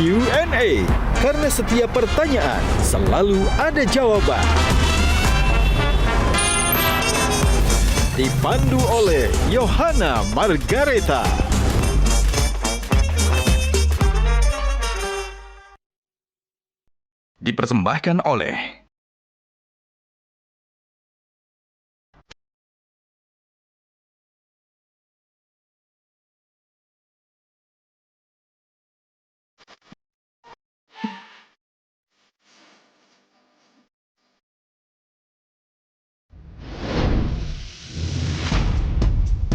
Q&A. Karena setiap pertanyaan selalu ada jawaban. Dipandu oleh Yohana Margareta. Dipersembahkan oleh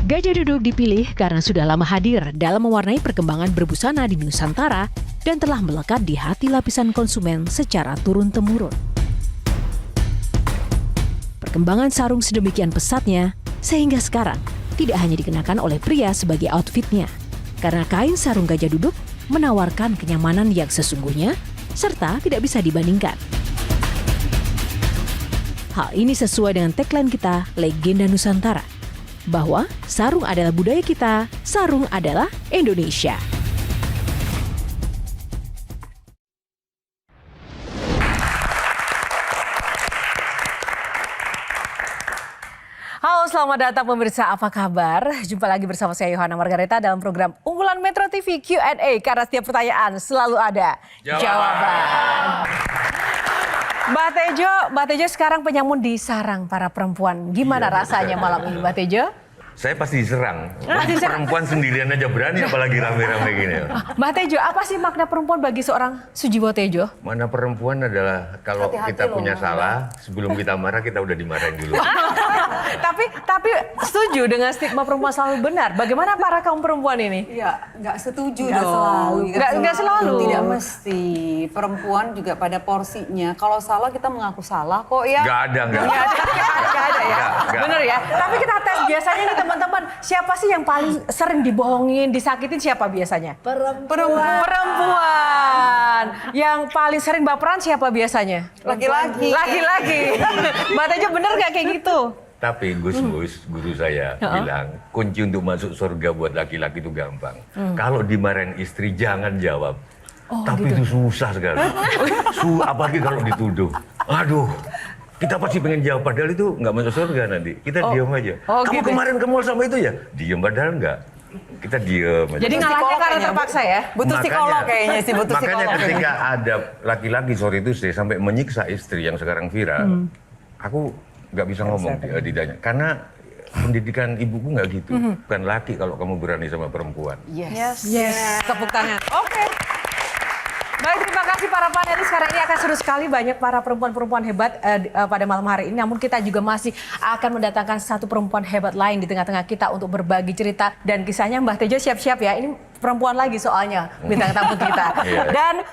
Gajah Duduk dipilih karena sudah lama hadir dalam mewarnai perkembangan berbusana di Nusantara dan telah melekat di hati lapisan konsumen secara turun-temurun. Perkembangan sarung sedemikian pesatnya sehingga sekarang tidak hanya dikenakan oleh pria sebagai outfitnya, karena kain sarung Gajah Duduk menawarkan kenyamanan yang sesungguhnya serta tidak bisa dibandingkan. Hal ini sesuai dengan tagline kita, Legenda Nusantara, bahwa sarung adalah budaya kita, sarung adalah Indonesia. Halo, selamat datang pemirsa, apa kabar? Jumpa lagi bersama saya Yohana Margareta dalam program unggulan Metro TV Q&A, karena setiap pertanyaan selalu ada jawaban. Mbak Tejo sekarang penyamun di sarang para perempuan. Gimana rasanya malam ini, Mbak Tejo? Saya pasti diserang. Perempuan sendirian aja berani, apalagi rame-rame gini. Mbak Tejo, apa sih makna perempuan bagi seorang Sujiwo Tejo? Mana perempuan adalah kalau kita punya salah, sebelum kita marah kita udah dimarahin dulu. tapi setuju dengan stigma perempuan selalu benar. Bagaimana para kaum perempuan ini? Ya, nggak setuju Nggak dong. selalu. Nggak selalu. Tidak mesti. Perempuan juga pada porsinya. Kalau salah kita mengaku salah kok ya. Nggak ada ya. Nggak. Bener ya. Tapi kita tes biasanya nih teman-teman, siapa sih yang paling sering dibohongin, disakitin siapa biasanya? Perempuan. Yang paling sering baperan siapa biasanya? Laki-laki. Mbak Tejo bener nggak kayak gitu? Tapi Gus guru saya bilang, kunci untuk masuk surga buat laki-laki itu gampang. Kalau dimarahin istri jangan jawab. Tapi gitu. itu susah sekali. Apalagi kalau dituduh. Aduh. Kita pasti pengen jawab, padahal itu nggak masuk surga nanti. Kita diam aja. Kamu gitu. kemarin ke mall sama itu ya? Diam, padahal nggak. Kita diam aja. Jadi ngalahnya karena terpaksa ya? Butuh psikolog kayaknya sih, butuh makanya psikolog. ketika ada laki-laki sorry itu sih sampai menyiksa istri yang sekarang viral, aku nggak bisa ngomong ditanya. Karena pendidikan ibuku nggak gitu. Bukan laki kalau kamu berani sama perempuan. Yes. Tepuk tangan. Oke. Baik, terima kasih para panelis. Sekarang ini akan seru sekali, banyak para perempuan-perempuan hebat pada malam hari ini. Namun kita juga masih akan mendatangkan satu perempuan hebat lain di tengah-tengah kita untuk berbagi cerita dan kisahnya. Mbak Tejo siap-siap ya, ini perempuan lagi soalnya bintang tamu kita. Dan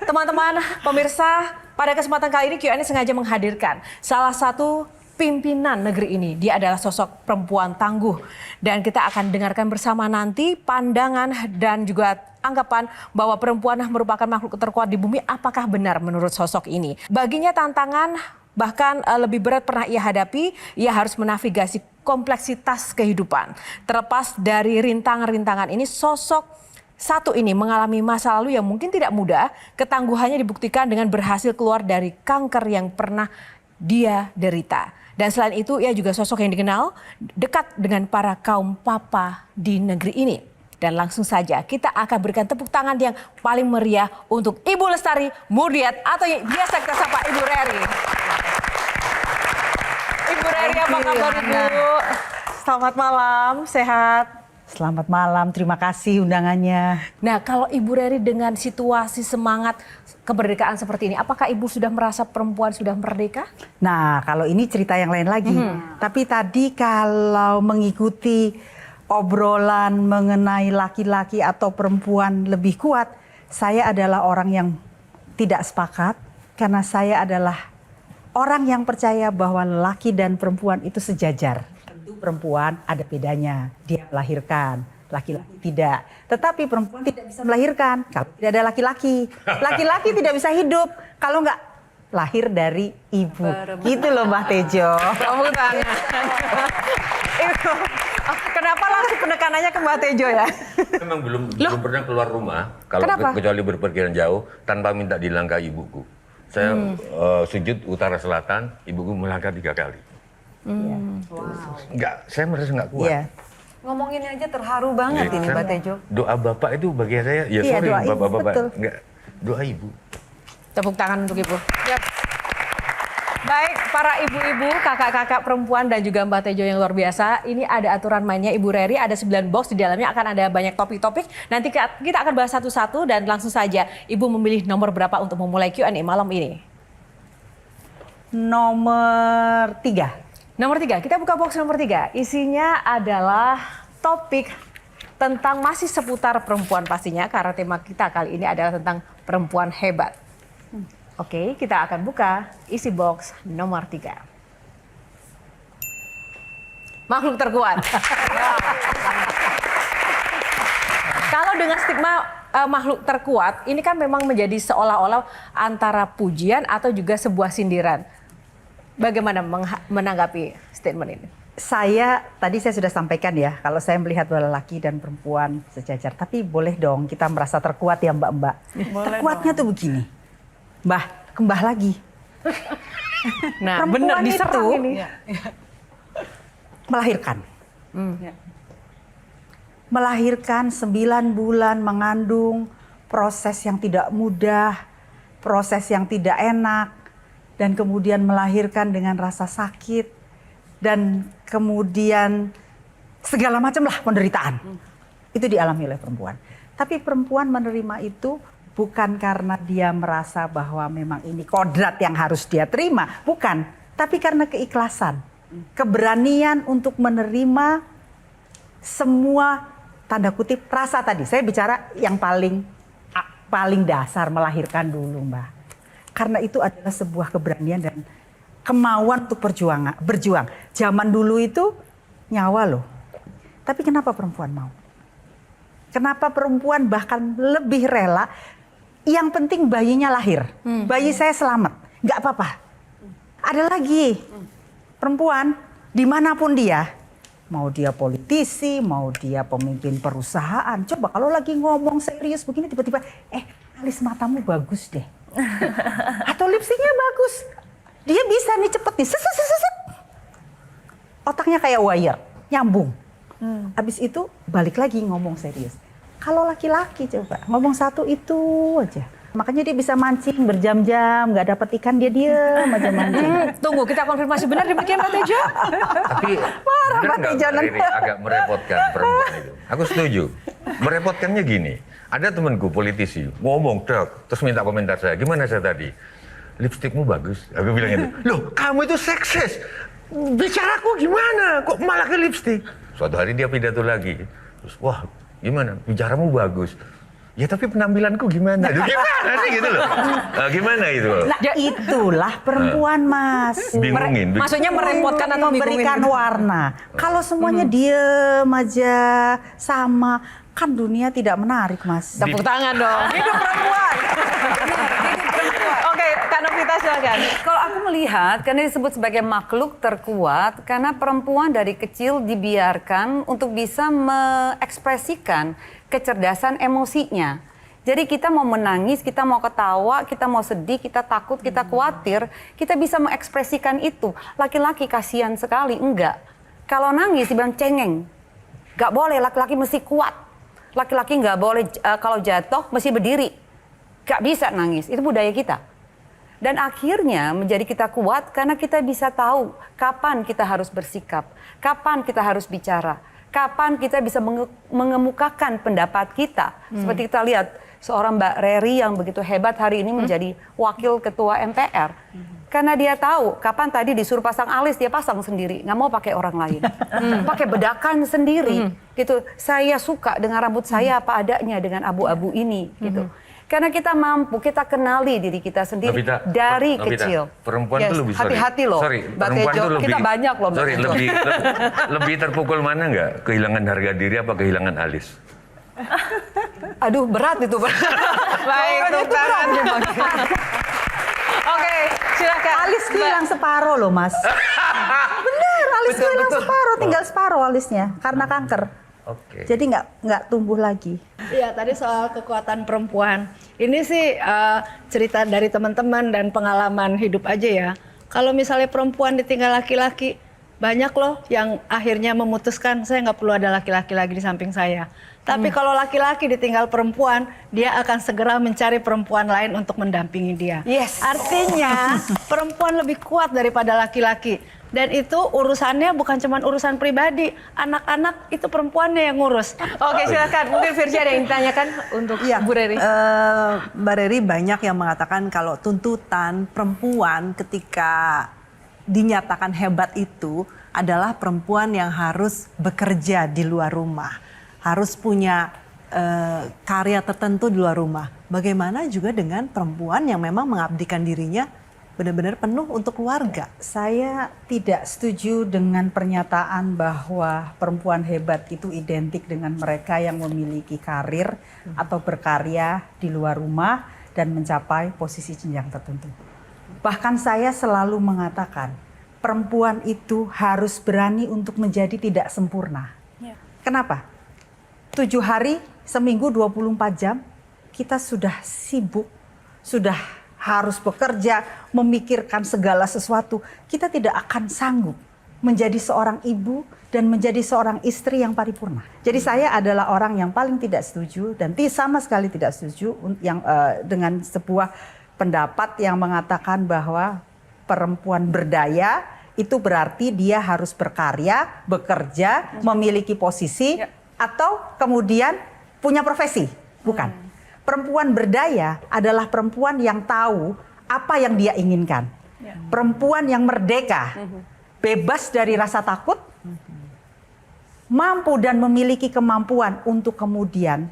teman-teman pemirsa, pada kesempatan kali ini Q&A sengaja menghadirkan salah satu pimpinan negeri ini. Dia adalah sosok perempuan tangguh. Dan kita akan dengarkan bersama nanti pandangan dan juga anggapan bahwa perempuan merupakan makhluk terkuat di bumi. Apakah benar menurut sosok ini? Baginya tantangan bahkan lebih berat pernah ia hadapi. Ia harus menavigasi kompleksitas kehidupan. Terlepas dari rintangan-rintangan ini, sosok satu ini mengalami masa lalu yang mungkin tidak mudah. Ketangguhannya dibuktikan dengan berhasil keluar dari kanker yang pernah dia derita. Dan selain itu, ia juga sosok yang dikenal dekat dengan para kaum papa di negeri ini. Dan langsung saja kita akan berikan tepuk tangan yang paling meriah untuk Ibu Lestari Murdiat atau yang biasa kita sapa Ibu Reri. Ibu Reri, apa kabar Ibu? Selamat malam, sehat? Selamat malam, terima kasih undangannya. Nah, kalau Ibu Reri dengan situasi semangat kemerdekaan seperti ini, apakah Ibu sudah merasa perempuan sudah merdeka? Nah, kalau ini cerita yang lain lagi. Tapi tadi kalau mengikuti obrolan mengenai laki-laki atau perempuan lebih kuat, saya adalah orang yang tidak sepakat karena saya adalah orang yang percaya bahwa laki dan perempuan itu sejajar. Tentu perempuan ada bedanya, dia melahirkan, laki-laki tidak. Tetapi perempuan tidak bisa melahirkan kalau tidak ada laki-laki. Laki-laki tidak bisa hidup kalau nggak lahir dari ibu. Gitu loh Mbak Tejo. Tepuk tangan. Kenapa langsung penekanannya ke Mbak Tejo ya? Memang belum pernah keluar rumah kalau Kenapa? kecuali berpergian jauh tanpa minta dilangkahi ibuku. Saya sujud utara selatan, ibuku melangkah 3 kali. Saya merasa nggak kuat. Iya. Ngomonginnya aja terharu banget ini Mbak Tejo. Doa bapak itu bagi saya, ya Iya, sorry doa ibu, bapak-bapak, betul. enggak, doa ibu. Tepuk tangan untuk Ibu. Yap. Baik, para ibu-ibu, kakak-kakak perempuan dan juga Mbak Tejo yang luar biasa. Ini ada aturan mainnya Ibu Reri, ada 9 box, di dalamnya akan ada banyak topik-topik. Nanti kita akan bahas satu-satu dan langsung saja Ibu memilih nomor berapa untuk memulai Q&A malam ini? Nomor 3. Nomor 3, kita buka box nomor 3. Isinya adalah topik tentang masih seputar perempuan pastinya, karena tema kita kali ini adalah tentang perempuan hebat. Oke, kita akan buka isi box nomor 3. Makhluk terkuat. Kalau dengan stigma makhluk terkuat, ini kan memang menjadi seolah-olah antara pujian atau juga sebuah sindiran. Bagaimana menanggapi statement ini? Tadi saya sudah sampaikan ya, kalau saya melihat bahwa laki dan perempuan sejajar. Tapi boleh dong kita merasa terkuat ya mbak-mbak. Terkuatnya tuh begini. Kembah lagi. Nah, Perempuan benar diserang itu ini. melahirkan. Melahirkan 9 bulan mengandung, proses yang tidak mudah, proses yang tidak enak, dan kemudian melahirkan dengan rasa sakit, dan kemudian segala macam lah penderitaan. Itu dialami oleh perempuan. Tapi perempuan menerima itu bukan karena dia merasa bahwa memang ini kodrat yang harus dia terima. Bukan. Tapi karena keikhlasan. Keberanian untuk menerima semua tanda kutip rasa tadi. Saya bicara yang paling dasar, melahirkan dulu Mbak. Karena itu adalah sebuah keberanian dan kemauan untuk berjuang. Zaman dulu itu nyawa loh. Tapi kenapa perempuan mau? Kenapa perempuan bahkan lebih rela? Yang penting bayinya lahir. Bayi saya selamat. Nggak apa-apa. Ada lagi perempuan dimanapun dia. Mau dia politisi, mau dia pemimpin perusahaan. Coba kalau lagi ngomong serius begini tiba-tiba, alis matamu bagus deh. Atau lipstiknya bagus. Dia bisa nih cepet nih. Set. Otaknya kayak wire, nyambung. Habis itu balik lagi ngomong serius. Kalau laki-laki coba ngomong satu itu aja. Makanya dia bisa mancing berjam-jam, nggak dapet ikan dia diem aja mancing. Tunggu, kita konfirmasi benar demikian Mbak Tejo? Tapi Marah, benar Pak nggak Tejo, Mbak Riri agak merepotkan perempuan itu? Aku setuju. Merepotkannya gini, ada temanku politisi ngomong terus minta komentar saya. Gimana saya tadi? Lipstikmu bagus. Aku bilang gitu. Loh, kamu itu seksis. Bicaraku gimana? Kok malah ke lipstik? Suatu hari dia pidato lagi. Terus, wah, gimana? Bicaramu bagus. Ya tapi penampilanku gimana? Gimana sih gitu loh? Gimana itu? Nah, itulah perempuan Mas. Bingungin. Maksudnya merepotkan atau memberikan bingungin? Warna. Kalau semuanya diem aja sama, kan dunia tidak menarik Mas. Tepuk tangan dong. Hidup perempuan. Oke, Kak Novita silakan. Kalau aku melihat, karena disebut sebagai makhluk terkuat, karena perempuan dari kecil dibiarkan untuk bisa mengekspresikan kecerdasan emosinya. Jadi kita mau menangis, kita mau ketawa, kita mau sedih, kita takut, kita khawatir, kita bisa mengekspresikan itu. Laki-laki kasihan sekali, enggak. Kalau nangis dibilang cengeng. Enggak boleh, laki-laki mesti kuat. Laki-laki enggak boleh kalau jatuh mesti berdiri. Enggak bisa nangis, itu budaya kita. Dan akhirnya menjadi kita kuat karena kita bisa tahu kapan kita harus bersikap, kapan kita harus bicara, kapan kita bisa mengemukakan pendapat kita. Seperti kita lihat seorang Mbak Reri yang begitu hebat hari ini menjadi wakil ketua MPR. Karena dia tahu kapan tadi disuruh pasang alis, dia pasang sendiri, nggak mau pakai orang lain. Pakai bedakan sendiri. Gitu. Saya suka dengan rambut saya apa adanya dengan abu-abu ini. Gitu. Karena kita mampu, kita kenali diri kita sendiri dari kecil. Perempuan tuh lebih hati-hati loh, Mbak Tejo. Kita banyak loh. Sorry, lebih terpukul mana nggak? Kehilangan harga diri apa kehilangan alis? Aduh, berat itu. Baik, tepuk tangan. Oke, silakan. Alis hilang separuh loh Mas. Bener, alis hilang separuh, tinggal separuh alisnya karena kanker. Oke. Jadi nggak tumbuh lagi. Iya, tadi soal kekuatan perempuan. Ini sih cerita dari teman-teman dan pengalaman hidup aja ya. Kalau misalnya perempuan ditinggal laki-laki, banyak loh yang akhirnya memutuskan saya nggak perlu ada laki-laki lagi di samping saya. Tapi kalau laki-laki ditinggal perempuan, dia akan segera mencari perempuan lain untuk mendampingi dia. Yes. Artinya perempuan lebih kuat daripada laki-laki. Dan itu urusannya bukan cuma urusan pribadi, anak-anak itu perempuannya yang ngurus. Oke, silakan. Mungkin Virgi ada yang ditanyakan untuk Bu Reri. Mbak Reri, banyak yang mengatakan kalau tuntutan perempuan ketika dinyatakan hebat itu adalah perempuan yang harus bekerja di luar rumah, harus punya karya tertentu di luar rumah. Bagaimana juga dengan perempuan yang memang mengabdikan dirinya benar-benar penuh untuk keluarga? Saya tidak setuju dengan pernyataan bahwa perempuan hebat itu identik dengan mereka yang memiliki karir atau berkarya di luar rumah dan mencapai posisi jenjang tertentu. Bahkan saya selalu mengatakan, perempuan itu harus berani untuk menjadi tidak sempurna. Kenapa? 7 hari, seminggu 24 jam, kita sudah sibuk, sudah harus bekerja, memikirkan segala sesuatu. Kita tidak akan sanggup menjadi seorang ibu dan menjadi seorang istri yang paripurna. Jadi saya adalah orang yang paling tidak setuju dan sama sekali tidak setuju dengan sebuah pendapat yang mengatakan bahwa perempuan berdaya itu berarti dia harus berkarya, bekerja, memiliki posisi, atau kemudian punya profesi. Bukan. Perempuan berdaya adalah perempuan yang tahu apa yang dia inginkan. Perempuan yang merdeka, bebas dari rasa takut, mampu dan memiliki kemampuan untuk kemudian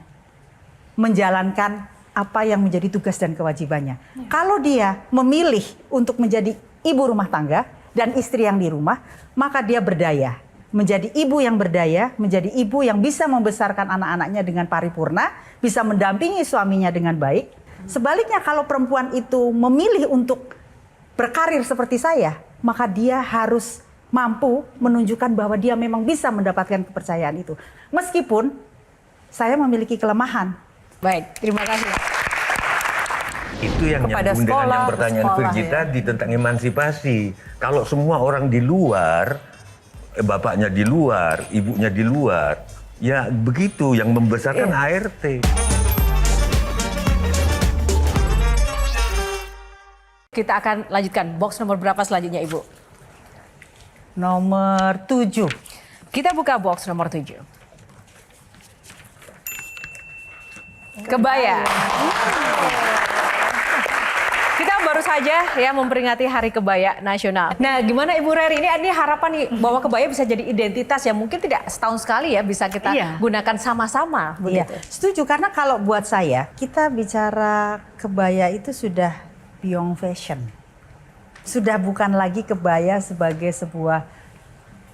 menjalankan apa yang menjadi tugas dan kewajibannya. Kalau dia memilih untuk menjadi ibu rumah tangga dan istri yang di rumah, maka dia berdaya. Menjadi ibu yang berdaya, menjadi ibu yang bisa membesarkan anak-anaknya dengan paripurna, bisa mendampingi suaminya dengan baik. Sebaliknya kalau perempuan itu memilih untuk berkarir seperti saya, maka dia harus mampu menunjukkan bahwa dia memang bisa mendapatkan kepercayaan itu. Meskipun saya memiliki kelemahan. Baik, terima kasih. Itu yang Kepada nyambung dengan sekolah, yang pertanyaan sekolah, Virgi ya. tadi tentang emansipasi. Kalau semua orang di luar, bapaknya di luar, ibunya di luar, ya begitu yang membesarkan ART. Kita akan lanjutkan. Box nomor berapa selanjutnya, Ibu? Nomor 7. Kita buka box nomor 7. Kebaya. Kita baru saja ya memperingati Hari Kebaya Nasional. Nah, gimana Ibu Reri, ini harapan nih bahwa kebaya bisa jadi identitas yang mungkin tidak setahun sekali ya bisa kita gunakan sama-sama Iya, begitu. setuju karena kalau buat saya kita bicara kebaya itu sudah beyond fashion. Sudah bukan lagi kebaya sebagai sebuah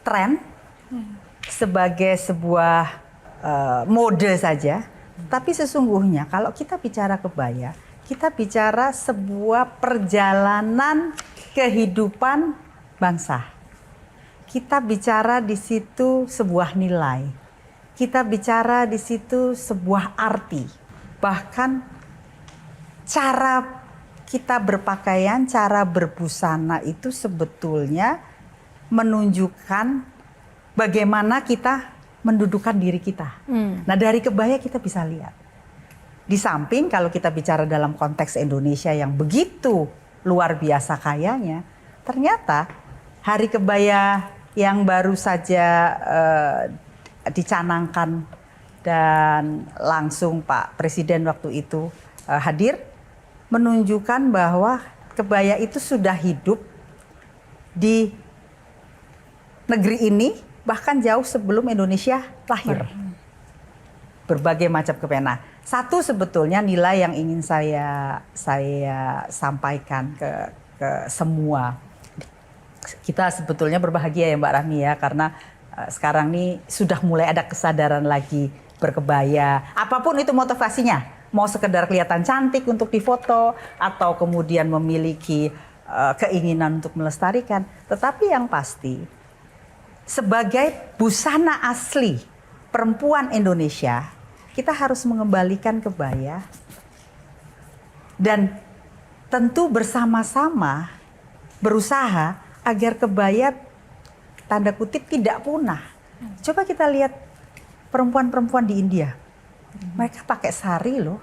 tren, sebagai sebuah mode saja. Tapi sesungguhnya kalau kita bicara kebaya, kita bicara sebuah perjalanan kehidupan bangsa. Kita bicara di situ sebuah nilai. Kita bicara di situ sebuah arti. Bahkan cara kita berpakaian, cara berbusana itu sebetulnya menunjukkan bagaimana kita mendudukan diri kita. Nah, dari kebaya kita bisa lihat. Di samping kalau kita bicara dalam konteks Indonesia yang begitu luar biasa kayanya, ternyata Hari Kebaya yang baru saja dicanangkan dan langsung Pak Presiden waktu itu hadir, menunjukkan bahwa kebaya itu sudah hidup di negeri ini bahkan jauh sebelum Indonesia lahir. Berbagai macam kebaya. Satu sebetulnya nilai yang ingin saya sampaikan ke semua. Kita sebetulnya berbahagia ya Mbak Rahmi ya, karena sekarang ini sudah mulai ada kesadaran lagi berkebaya. Apapun itu motivasinya, mau sekedar kelihatan cantik untuk difoto atau kemudian memiliki keinginan untuk melestarikan. Tetapi yang pasti sebagai busana asli perempuan Indonesia, kita harus mengembalikan kebaya dan tentu bersama-sama berusaha agar kebaya tanda kutip tidak punah. Coba kita lihat perempuan-perempuan di India. Mereka pakai sari loh,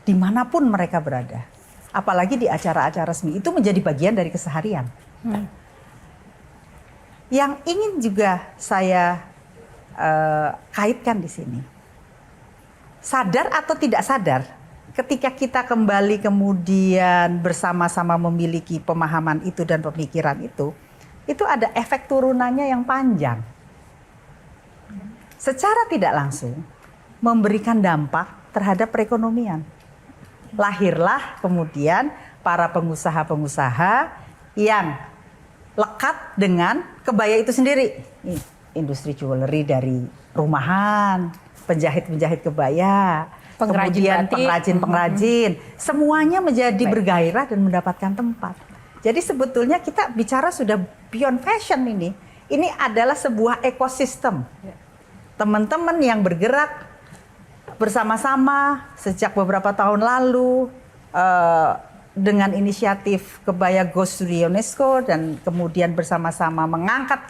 dimanapun mereka berada. Apalagi di acara-acara resmi, itu menjadi bagian dari keseharian. Yang ingin juga saya kaitkan di sini, sadar atau tidak sadar, ketika kita kembali kemudian bersama-sama memiliki pemahaman itu dan pemikiran itu ada efek turunannya yang panjang. Secara tidak langsung memberikan dampak terhadap perekonomian. Lahirlah kemudian para pengusaha-pengusaha yang lekat dengan kebaya itu sendiri. Industri jewelry dari rumahan, penjahit-penjahit kebaya, kemudian pengrajin-pengrajin, semuanya menjadi bergairah dan mendapatkan tempat. Jadi sebetulnya kita bicara sudah beyond fashion ini. Ini adalah sebuah ekosistem. Teman-teman yang bergerak bersama-sama sejak beberapa tahun lalu dengan inisiatif Kebaya Goes to the UNESCO dan kemudian bersama-sama mengangkat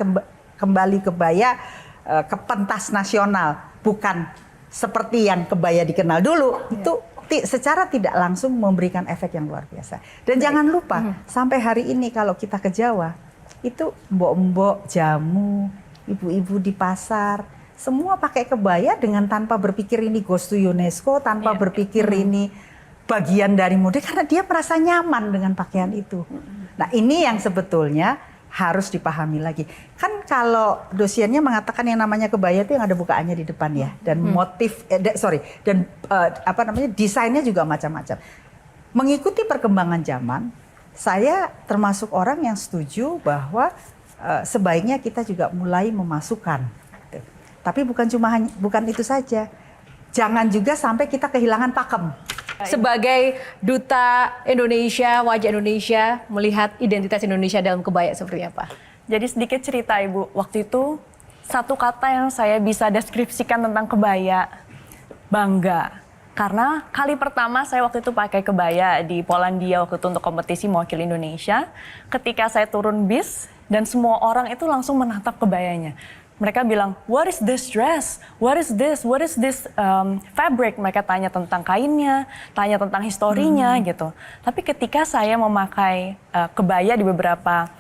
kembali kebaya ke pentas nasional, bukan seperti yang kebaya dikenal dulu. Itu secara tidak langsung memberikan efek yang luar biasa. Dan jangan lupa sampai hari ini kalau kita ke Jawa, itu mbok-mbok jamu, ibu-ibu di pasar, semua pakai kebaya dengan tanpa berpikir ini goes to UNESCO, tanpa berpikir ini bagian dari mode, karena dia merasa nyaman dengan pakaian itu. Nah ini yang sebetulnya harus dipahami lagi. Kan kalau dosiernya mengatakan yang namanya kebaya itu yang ada bukaannya di depan ya, dan motif, desainnya juga macam-macam. Mengikuti perkembangan zaman, saya termasuk orang yang setuju bahwa sebaiknya kita juga mulai memasukkan. Tapi bukan itu saja. Jangan juga sampai kita kehilangan pakem. Sebagai duta Indonesia, wajah Indonesia, melihat identitas Indonesia dalam kebaya seperti apa? Jadi sedikit cerita Ibu, waktu itu satu kata yang saya bisa deskripsikan tentang kebaya, bangga. Karena kali pertama saya waktu itu pakai kebaya di Polandia waktu itu untuk kompetisi mewakili Indonesia. Ketika saya turun bis dan semua orang itu langsung menatap kebayanya. Mereka bilang, what is this dress? What is this? What is this fabric? Mereka tanya tentang kainnya, tanya tentang historinya gitu. Tapi ketika saya memakai kebaya di beberapa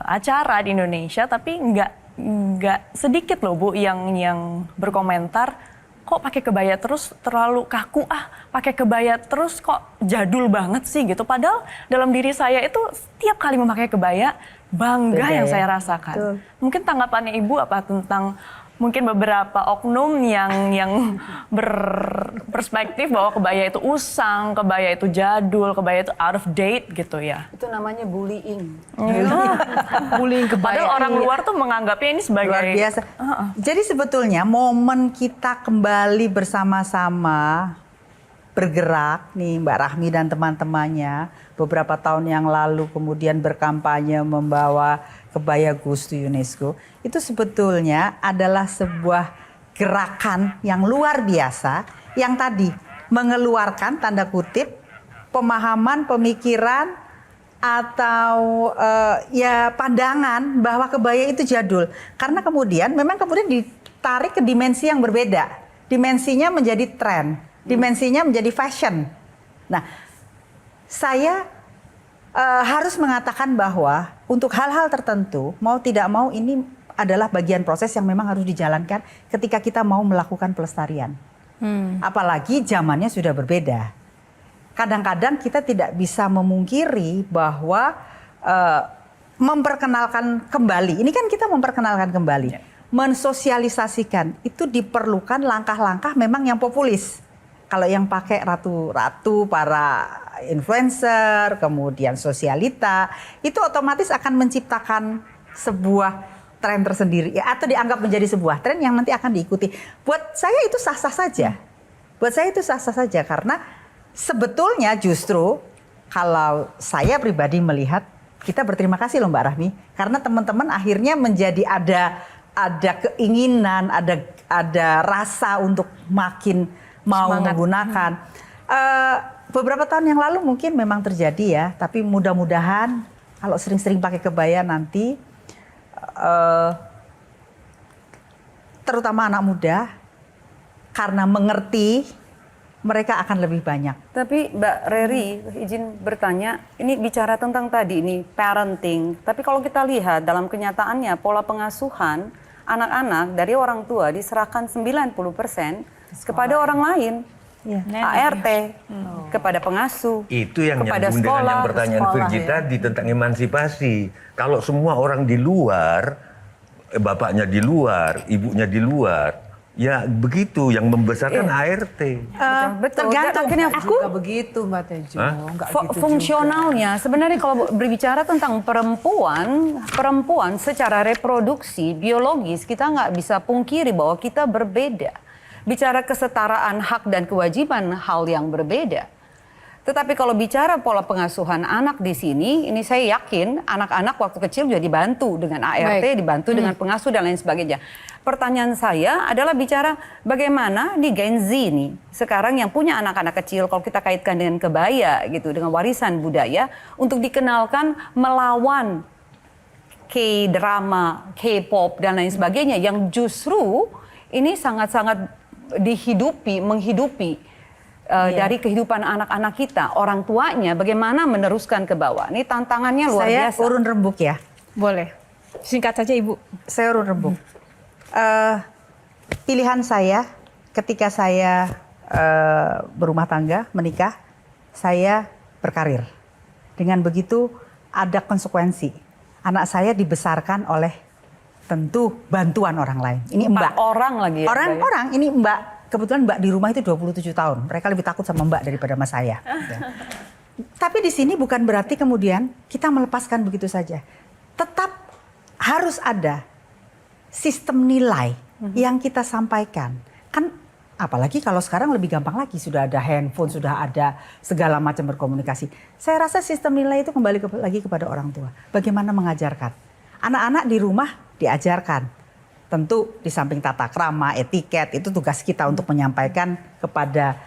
acara di Indonesia, tapi nggak sedikit loh Bu yang berkomentar, kok pakai kebaya terus terlalu kaku, pakai kebaya terus kok jadul banget sih gitu. Padahal dalam diri saya itu setiap kali memakai kebaya, bangga yang saya rasakan. Betul. Mungkin tanggapannya Ibu apa tentang mungkin beberapa oknum yang berperspektif bahwa kebaya itu usang, kebaya itu jadul, kebaya itu out of date gitu ya. Itu namanya bullying. Bullying kebaya. Padahal orang luar tuh menganggapnya ini sebagai luar biasa. Jadi sebetulnya momen kita kembali bersama-sama bergerak nih Mbak Rahmi dan teman-temannya beberapa tahun yang lalu kemudian berkampanye membawa kebaya Goes to UNESCO, itu sebetulnya adalah sebuah gerakan yang luar biasa yang tadi mengeluarkan tanda kutip pemahaman, pemikiran atau pandangan bahwa kebaya itu jadul. Karena kemudian ditarik ke dimensi yang berbeda. Dimensinya menjadi tren, dimensinya menjadi fashion. Nah, saya harus mengatakan bahwa untuk hal-hal tertentu, mau tidak mau ini adalah bagian proses yang memang harus dijalankan ketika kita mau melakukan pelestarian. Apalagi zamannya sudah berbeda. Kadang-kadang kita tidak bisa memungkiri bahwa memperkenalkan kembali, ini kan kita memperkenalkan kembali, mensosialisasikan itu diperlukan langkah-langkah memang yang populis. Kalau yang pakai ratu-ratu, para influencer, kemudian sosialita, itu otomatis akan menciptakan sebuah tren tersendiri, ya, atau dianggap menjadi sebuah tren yang nanti akan diikuti. Buat saya itu sah-sah saja. Buat saya itu sah-sah saja karena sebetulnya justru kalau saya pribadi melihat, kita berterima kasih loh Mbak Rahmi, karena teman-teman akhirnya menjadi ada keinginan, ada ada rasa untuk makin mau Semangat. menggunakan. Beberapa tahun yang lalu mungkin memang terjadi ya, tapi mudah-mudahan kalau sering-sering pakai kebaya nanti, terutama anak muda, karena mengerti, mereka akan lebih banyak. Tapi Mbak Reri, izin bertanya, ini bicara tentang tadi ini parenting. Tapi kalau kita lihat dalam kenyataannya pola pengasuhan anak-anak dari orang tua diserahkan 90% kepada orang lain. Ya. ART, kepada pengasuh, Itu yang kepada nyambung dengan sekolah, yang pertanyaan sekolah, Virgi ya. tadi tentang emansipasi. Kalau semua orang di luar, bapaknya di luar, ibunya di luar, ya begitu yang membesarkan ART. Betul. Tergantung. Akhirnya Aku Nggak begitu Mbak Tejo. Hah? Nggak gitu fungsionalnya sebenarnya kalau berbicara tentang perempuan secara reproduksi biologis kita nggak bisa pungkiri bahwa kita berbeda. Bicara kesetaraan hak dan kewajiban hal yang berbeda. Tetapi kalau bicara pola pengasuhan anak di sini, ini saya yakin anak-anak waktu kecil juga dibantu dengan ART, dibantu dengan pengasuh dan lain sebagainya. Pertanyaan saya adalah bicara bagaimana di Gen Z nih, sekarang yang punya anak-anak kecil, kalau kita kaitkan dengan kebaya gitu, dengan warisan budaya, untuk dikenalkan melawan K-drama, K-pop dan lain sebagainya, yang justru ini sangat-sangat menghidupi dari kehidupan anak-anak kita, orang tuanya bagaimana meneruskan ke bawah. Ini tantangannya luar saya biasa. urun rembuk ya. Boleh. Singkat saja Ibu. Saya urun rembuk. Pilihan saya ketika saya berumah tangga, menikah, saya berkarir. Dengan begitu ada konsekuensi. Anak saya dibesarkan oleh tentu bantuan orang lain. Ini Mbak. Orang lagi ya. Orang-orang, ini Mbak. Kebetulan Mbak di rumah itu 27 tahun. Mereka lebih takut sama Mbak daripada sama saya. Ya. Tapi di sini bukan berarti kemudian kita melepaskan begitu saja. Tetap harus ada sistem nilai yang kita sampaikan. Kan apalagi kalau sekarang lebih gampang lagi. Sudah ada handphone, sudah ada segala macam berkomunikasi. Saya rasa sistem nilai itu kembali lagi kepada orang tua. Bagaimana mengajarkan. Anak-anak di rumah diajarkan. Tentu di samping tata krama, etiket, itu tugas kita untuk menyampaikan kepada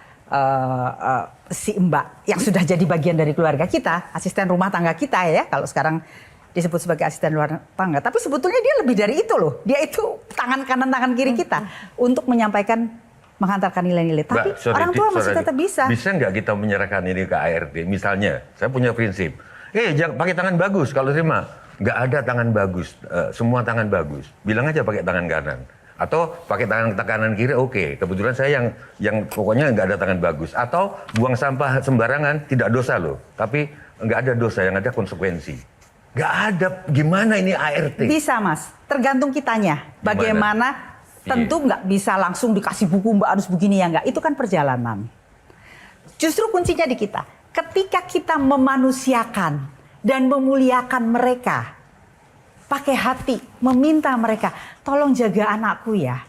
si Mbak yang sudah jadi bagian dari keluarga kita, asisten rumah tangga kita ya, kalau sekarang disebut sebagai asisten rumah tangga. Tapi sebetulnya dia lebih dari itu loh. Dia itu tangan kanan, tangan kiri kita untuk menyampaikan, menghantarkan nilai-nilai. Tapi Mbak, orang tua masih tetap bisa. Bisa nggak kita menyerahkan ini ke ART? Misalnya, saya punya prinsip. Jangan pakai tangan bagus kalau terima. Nggak ada tangan bagus, semua tangan bagus. Bilang aja pakai tangan kanan. Atau pakai tangan kanan kiri, oke. Kebetulan saya yang pokoknya nggak ada tangan bagus. Atau buang sampah sembarangan, tidak dosa loh. Tapi nggak ada dosa, yang ada konsekuensi. Nggak ada, gimana ini ART? Bisa Mas, tergantung kitanya. Bagaimana, tentu nggak bisa langsung dikasih buku Mbak harus begini ya nggak. Itu kan perjalanan. Justru kuncinya di kita. Ketika kita memanusiakan dan memuliakan mereka, pakai hati, meminta mereka, tolong jaga anakku ya.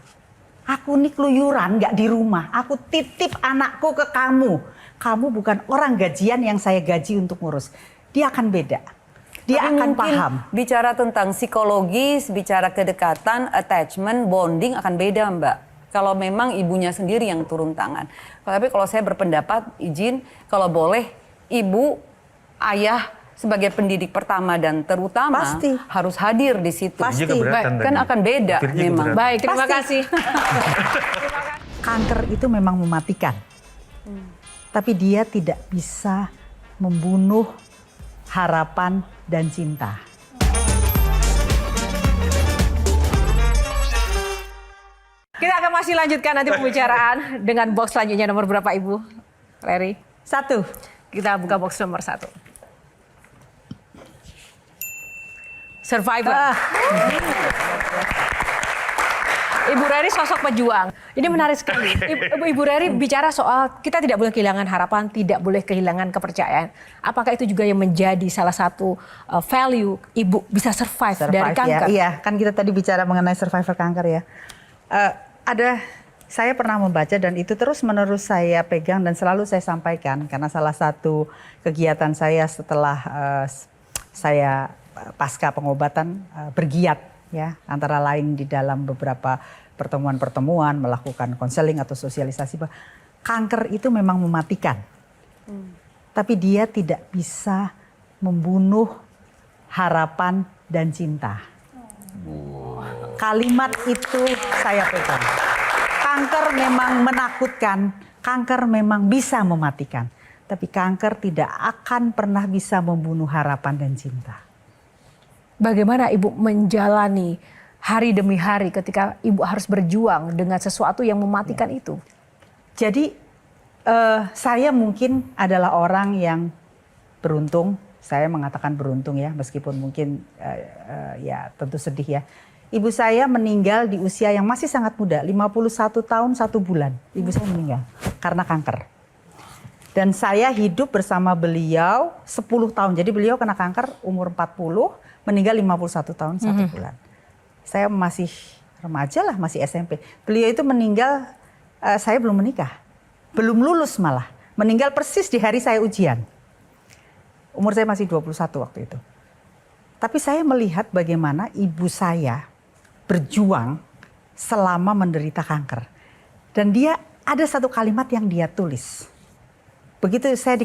Aku nih keluyuran nggak di rumah, aku titip anakku ke kamu. Kamu bukan orang gajian yang saya gaji untuk ngurus. Dia akan beda, dia Tapi akan mungkin paham. Bicara tentang psikologis, bicara kedekatan, attachment, bonding akan beda Mbak. Kalau memang ibunya sendiri yang turun tangan. Tapi kalau saya berpendapat, izin, kalau boleh ibu, ayah, sebagai pendidik pertama dan terutama Pasti. harus hadir di situ. Pasti. Kan Keberatan tadi. akan beda Virgi memang. keberatan. Baik, terima Pasti. kasih. Kanker itu memang mematikan. Tapi dia tidak bisa membunuh harapan dan cinta. Kita akan masih lanjutkan nanti pembicaraan dengan box selanjutnya. Nomor berapa Ibu? Reri? 1. Kita buka box nomor 1. Survivor. Ibu Reri sosok pejuang. Ini menarik sekali. Ibu Reri bicara soal kita tidak boleh kehilangan harapan, tidak boleh kehilangan kepercayaan. Apakah itu juga yang menjadi salah satu value Ibu bisa survive dari kanker? Ya. Iya, kan kita tadi bicara mengenai survivor kanker ya. Saya pernah membaca dan itu terus-menerus saya pegang dan selalu saya sampaikan. Karena salah satu kegiatan saya setelah saya pasca pengobatan bergiat ya, antara lain di dalam beberapa pertemuan-pertemuan, melakukan konseling atau sosialisasi bahwa kanker itu memang mematikan. Tapi dia tidak bisa membunuh harapan dan cinta. Kalimat itu saya pegang. Kanker memang menakutkan, kanker memang bisa mematikan. Tapi kanker tidak akan pernah bisa membunuh harapan dan cinta. Bagaimana Ibu menjalani hari demi hari ketika Ibu harus berjuang dengan sesuatu yang mematikan itu? Jadi saya mungkin adalah orang yang beruntung. Saya mengatakan beruntung ya, meskipun mungkin ya tentu sedih ya. Ibu saya meninggal di usia yang masih sangat muda, 51 tahun 1 bulan. Ibu saya meninggal karena kanker. Dan saya hidup bersama beliau 10 tahun. Jadi beliau kena kanker umur 40, meninggal 51 tahun 1 bulan. Saya masih remaja lah, masih SMP. Beliau itu meninggal, saya belum menikah. Belum lulus malah. Meninggal persis di hari saya ujian. Umur saya masih 21 waktu itu. Tapi saya melihat bagaimana ibu saya berjuang selama menderita kanker. Dan dia ada satu kalimat yang dia tulis. Begitu saya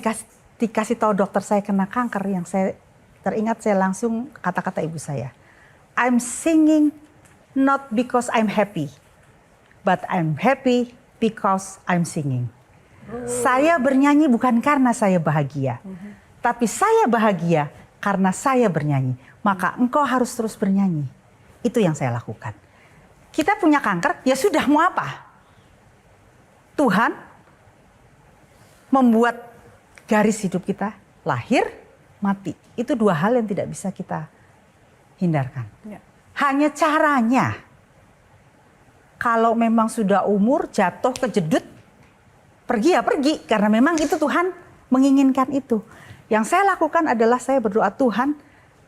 dikasih tahu dokter saya kena kanker, yang saya teringat saya langsung kata-kata ibu saya. I'm singing not because I'm happy, but I'm happy because I'm singing. Saya bernyanyi bukan karena saya bahagia, tapi saya bahagia karena saya bernyanyi. Maka engkau harus terus bernyanyi. Itu yang saya lakukan. Kita punya kanker, ya sudah mau apa? Tuhan membuat garis hidup kita, lahir, mati. Itu 2 hal yang tidak bisa kita hindarkan. Ya. Hanya caranya, kalau memang sudah umur, jatuh, kejedut, pergi ya pergi. Karena memang itu Tuhan menginginkan itu. Yang saya lakukan adalah saya berdoa, Tuhan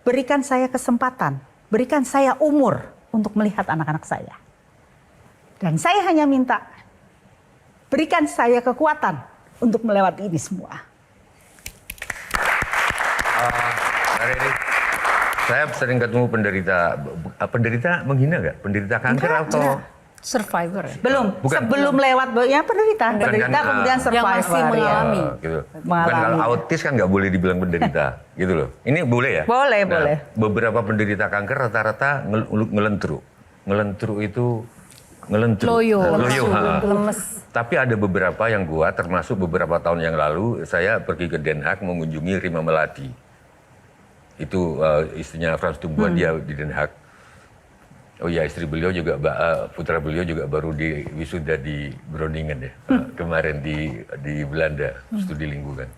berikan saya kesempatan, berikan saya umur untuk melihat anak-anak saya. Dan saya hanya minta, berikan saya kekuatan untuk melewati ini semua. Saya sering ketemu penderita menghina nggak? Penderita kanker atau survivor? Belum, bukan. Sebelum lewat ya penderita kemudian survivor. Yang masih mengalami. Ya. Gitu. Bukan kalau autis kan nggak boleh dibilang penderita, gitu loh. Ini boleh ya? Boleh, nah, boleh. Beberapa penderita kanker rata-rata ngelentruk. Ngelentruk itu Loyo. Lemes. Tapi ada beberapa yang kuat, termasuk beberapa tahun yang lalu saya pergi ke Den Haag mengunjungi Rima Melati. Itu istrinya Frans Tumbuhan, dia di Den Haag. Oh iya, istri beliau juga, putra beliau juga baru di wisuda di Groningen ya, kemarin di Belanda, studi lingkungan.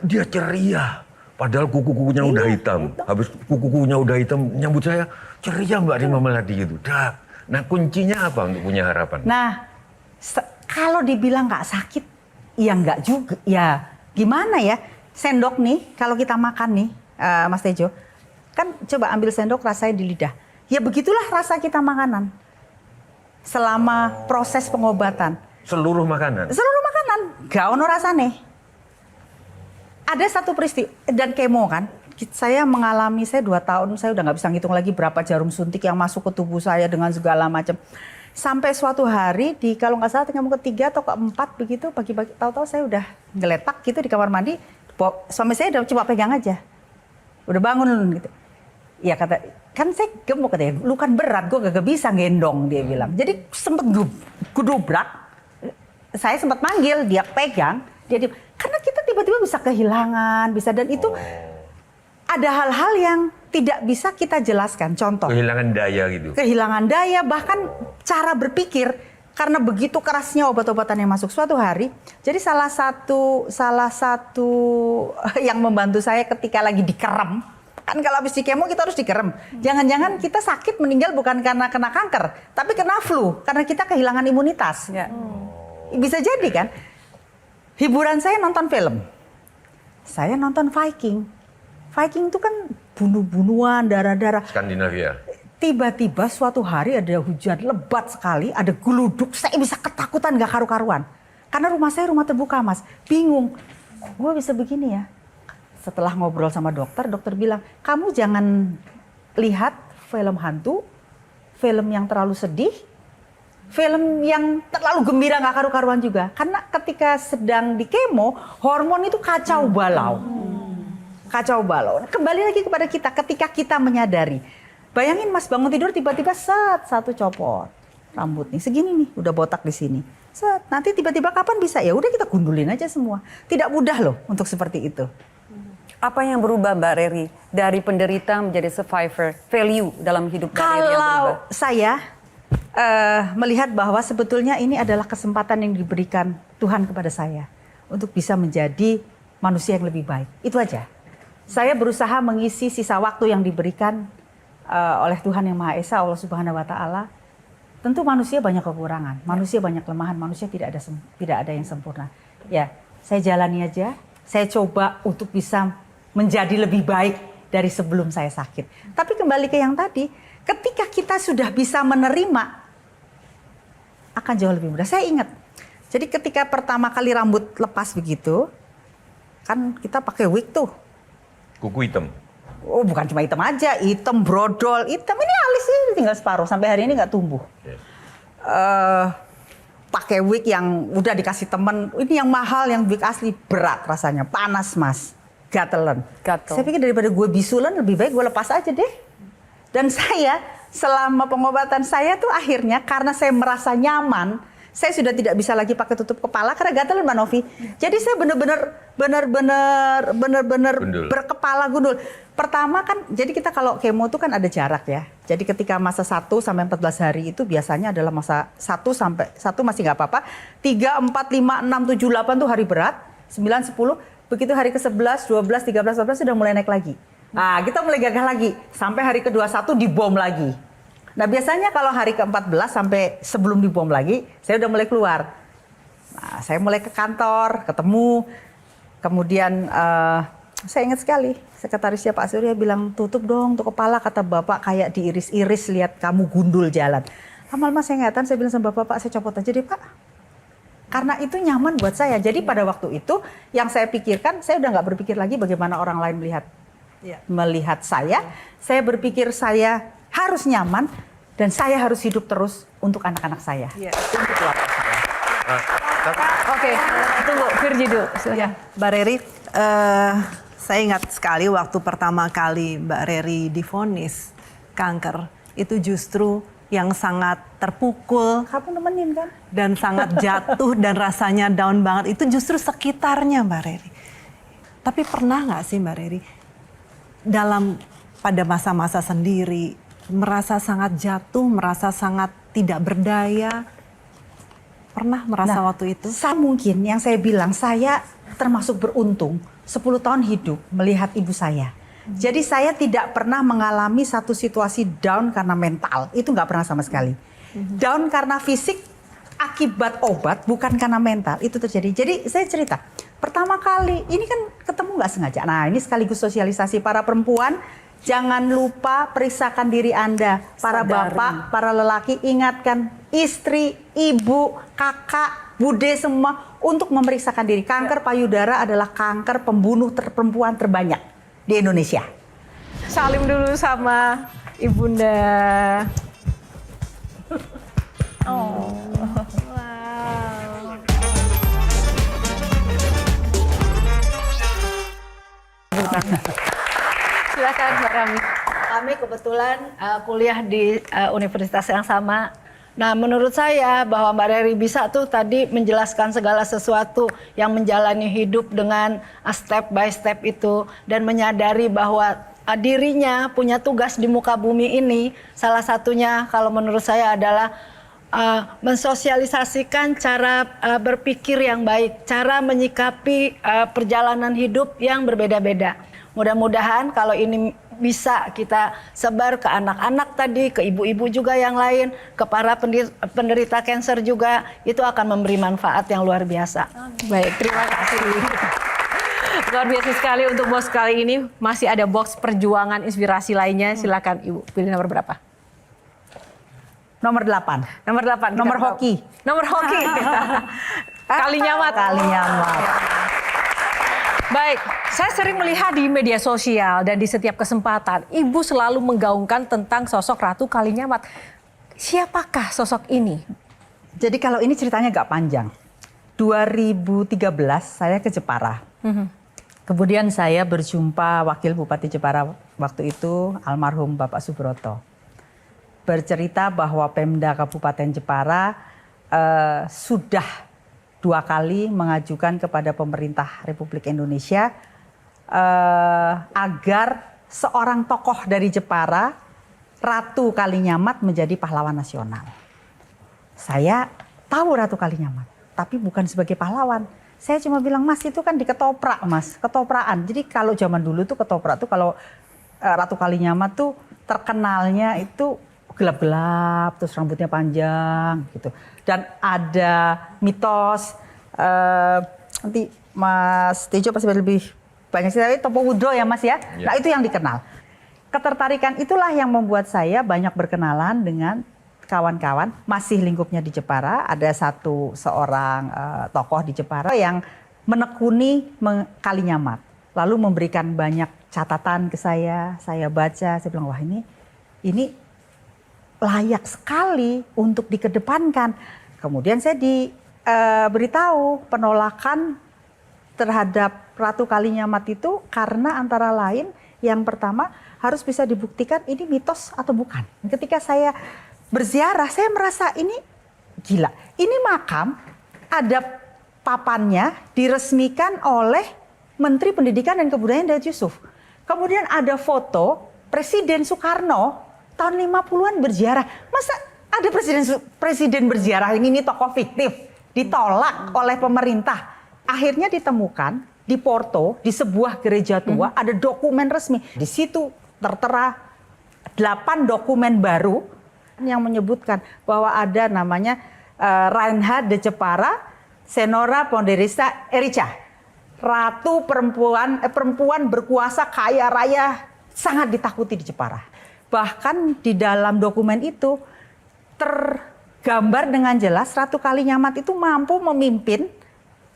Dia ceria, padahal kuku-kukunya udah hitam. Habis kuku-kukunya udah hitam, nyambut saya, ceria Mbak Rima Melati gitu. Nah kuncinya apa untuk punya harapan? Nah, kalau dibilang nggak sakit, ya nggak juga. Ya gimana ya, sendok nih, kalau kita makan nih, Mas Tejo, kan coba ambil sendok rasain di lidah. Ya begitulah rasa kita makanan. Selama proses pengobatan. Seluruh makanan? Seluruh makanan, gak ono rasane. Ada satu peristiwa, dan kemo kan, saya mengalami, saya 2 tahun, saya udah gak bisa ngitung lagi berapa jarum suntik yang masuk ke tubuh saya dengan segala macam. Sampai suatu hari, kalau nggak salah tinggal ke-3 atau ke-4 begitu, pagi-pagi, tahu-tahu saya udah ngeletak gitu di kamar mandi, suami saya udah coba pegang aja. Udah bangun gitu. Ya kata, kan saya gemuk katanya, lu kan berat, gue gak bisa gendong, dia bilang. Jadi sempet gudubrak, saya sempat manggil, dia pegang, dia karena kita tiba-tiba bisa kehilangan, dan itu ada hal-hal yang tidak bisa kita jelaskan. Contoh. Kehilangan daya gitu. Kehilangan daya, bahkan cara berpikir. Karena begitu kerasnya obat-obatan yang masuk suatu hari. Jadi salah satu yang membantu saya ketika lagi dikerem. Kan kalau habis dikemo kita harus dikerem. Jangan-jangan kita sakit meninggal bukan karena kena kanker. Tapi kena flu. Karena kita kehilangan imunitas. Ya. Bisa jadi kan. Hiburan saya nonton film. Saya nonton Viking. Viking itu kan bunuh-bunuhan, darah-darah. Skandinavia. Tiba-tiba suatu hari ada hujan lebat sekali, ada geluduk, saya bisa ketakutan gak karu-karuan. Karena rumah saya rumah terbuka Mas, bingung. Gue bisa begini ya. Setelah ngobrol sama dokter bilang, kamu jangan lihat film hantu, film yang terlalu sedih, film yang terlalu gembira nggak karu-karuan juga. Karena ketika sedang di kemo, hormon itu kacau balau. Kacau balau. Kembali lagi kepada kita, ketika kita menyadari. Bayangin Mas bangun tidur tiba-tiba satu copot. Rambut nih, segini nih, udah botak di sini. Nanti tiba-tiba kapan bisa? Ya udah kita gundulin aja semua. Tidak mudah loh untuk seperti itu. Apa yang berubah Mbak Reri dari penderita menjadi survivor? Value dalam hidup Mbak Reri yang berubah? Kalau saya melihat bahwa sebetulnya ini adalah kesempatan yang diberikan Tuhan kepada saya untuk bisa menjadi manusia yang lebih baik. Itu aja. Saya berusaha mengisi sisa waktu yang diberikan oleh Tuhan Yang Maha Esa, Allah Subhanahu Wa Taala. Tentu manusia banyak kekurangan, manusia banyak kelemahan, manusia tidak ada yang sempurna. Ya, saya jalani aja. Saya coba untuk bisa menjadi lebih baik dari sebelum saya sakit. Tapi kembali ke yang tadi, ketika kita sudah bisa menerima, akan jauh lebih mudah. Saya ingat, jadi ketika pertama kali rambut lepas begitu, kan kita pakai wig tuh. Kuku hitam. Oh, bukan cuma hitam aja, hitam brodol, hitam ini alisnya tinggal separuh, sampai hari ini nggak tumbuh. Pakai wig yang udah dikasih temen, ini yang mahal, yang wig asli berat rasanya, panas Mas. Gatelan. Saya pikir daripada gue bisulan lebih baik gue lepas aja deh. Dan saya selama pengobatan saya tuh akhirnya karena saya merasa nyaman, saya sudah tidak bisa lagi pakai tutup kepala karena gatelan Mbak Novi. Jadi saya benar-benar berkepala gundul. Pertama kan, jadi kita kalau kemo tuh kan ada jarak ya. Jadi ketika masa 1 sampai 14 hari itu biasanya adalah masa 1 sampai 1 masih nggak apa-apa. 3, 4, 5, 6, 7, 8 tuh hari berat. 9, 10. Begitu hari ke-11, 12, 13, 14 sudah mulai naik lagi. Nah, kita mulai gagah lagi. Sampai hari ke-21 dibom lagi. Nah, biasanya kalau hari ke-14 sampai sebelum dibom lagi, saya udah mulai keluar. Nah, saya mulai ke kantor, ketemu. Kemudian saya ingat sekali, sekretarisnya Pak Surya bilang, tutup dong untuk kepala, kata Bapak kayak diiris-iris lihat kamu gundul jalan. Lama-lama saya ingatan, saya bilang sama Bapak, Pak saya copot aja deh Pak. Karena itu nyaman buat saya. Jadi pada waktu itu yang saya pikirkan, saya udah nggak berpikir lagi bagaimana orang lain melihat saya. Saya berpikir saya harus nyaman dan saya harus hidup terus untuk anak-anak saya. Untuk keluarga saya. Oke, tunggu Virgi dulu. Ya, Mbak Reri, saya ingat sekali waktu pertama kali Mbak Reri divonis kanker, itu justru yang sangat terpukul. Kamu nemenin kan? Dan sangat jatuh dan rasanya down banget, itu justru sekitarnya Mbak Reri. Tapi pernah nggak sih Mbak Reri, pada masa-masa sendiri, merasa sangat jatuh, merasa sangat tidak berdaya? Pernah merasa waktu itu? Mungkin yang saya bilang, saya termasuk beruntung 10 tahun hidup melihat ibu saya. Jadi saya tidak pernah mengalami satu situasi down karena mental. Itu nggak pernah sama sekali. Down karena fisik akibat obat, bukan karena mental. Itu terjadi. Jadi saya cerita, pertama kali, ini kan ketemu nggak sengaja. Nah ini sekaligus sosialisasi para perempuan. Jangan lupa periksakan diri Anda. Para bapak, para lelaki, ingatkan istri, ibu, kakak, bude semua untuk memeriksakan diri. Kanker payudara adalah kanker pembunuh perempuan terbanyak di Indonesia. Salim dulu sama Ibunda. Oh. Wow. Silakan Mbak Rami. Kami kebetulan kuliah di universitas yang sama. Nah, menurut saya bahwa Mbak Reri bisa tuh tadi menjelaskan segala sesuatu yang menjalani hidup dengan step by step itu dan menyadari bahwa dirinya punya tugas di muka bumi ini. Salah satunya kalau menurut saya adalah mensosialisasikan cara berpikir yang baik, cara menyikapi perjalanan hidup yang berbeda-beda. Mudah-mudahan kalau ini bisa kita sebar ke anak-anak tadi, ke ibu-ibu juga yang lain, ke para penderita kanker juga, itu akan memberi manfaat yang luar biasa. Baik, terima kasih. Luar biasa sekali untuk box kali ini. Masih ada box perjuangan inspirasi lainnya. Silakan Ibu, pilih nomor berapa? Nomor 8. Nomor 8. Nomor hoki. Nomor hoki. Kali nyamat. Kali nyamat. Baik, saya sering melihat di media sosial dan di setiap kesempatan, Ibu selalu menggaungkan tentang sosok Ratu Kalinyamat. Siapakah sosok ini? Jadi kalau ini ceritanya agak panjang. 2013 saya ke Jepara. Kemudian saya berjumpa Wakil Bupati Jepara waktu itu, almarhum Bapak Subroto. Bercerita bahwa Pemda Kabupaten Jepara sudah 2 kali mengajukan kepada pemerintah Republik Indonesia agar seorang tokoh dari Jepara, Ratu Kalinyamat, menjadi pahlawan nasional. Saya tahu Ratu Kalinyamat, tapi bukan sebagai pahlawan. Saya cuma bilang, Mas itu kan diketoprak, Mas, ketopraan. Jadi kalau zaman dulu tuh ketoprak tuh kalau Ratu Kalinyamat tuh terkenalnya itu gelap-gelap, terus rambutnya panjang gitu. Dan ada mitos, nanti Mas Tejo pasti lebih banyak sih, tapi Topo Wudro ya Mas ya. Nah itu yang dikenal. Ketertarikan itulah yang membuat saya banyak berkenalan dengan kawan-kawan. Masih lingkupnya di Jepara, ada seorang tokoh di Jepara yang menekuni Kalinyamat. Lalu memberikan banyak catatan ke saya baca, saya bilang wah ini layak sekali untuk dikedepankan. Kemudian saya diberitahu penolakan terhadap Ratu Kalinyamat itu karena antara lain yang pertama harus bisa dibuktikan ini mitos atau bukan. Ketika saya berziarah saya merasa ini gila. Ini makam ada papannya diresmikan oleh Menteri Pendidikan dan Kebudayaan Daud Yusuf. Kemudian ada foto Presiden Soekarno tahun 50-an berziarah. Masa ada presiden berziarah ini tokoh fiktif ditolak oleh pemerintah. Akhirnya ditemukan di Porto, di sebuah gereja tua, ada dokumen resmi. Di situ tertera 8 dokumen baru yang menyebutkan bahwa ada namanya Reinhard de Jepara, Senora Ponderista Erica. Ratu perempuan berkuasa kaya raya sangat ditakuti di Jepara. Bahkan di dalam dokumen itu tergambar dengan jelas Ratu Kalinyamat itu mampu memimpin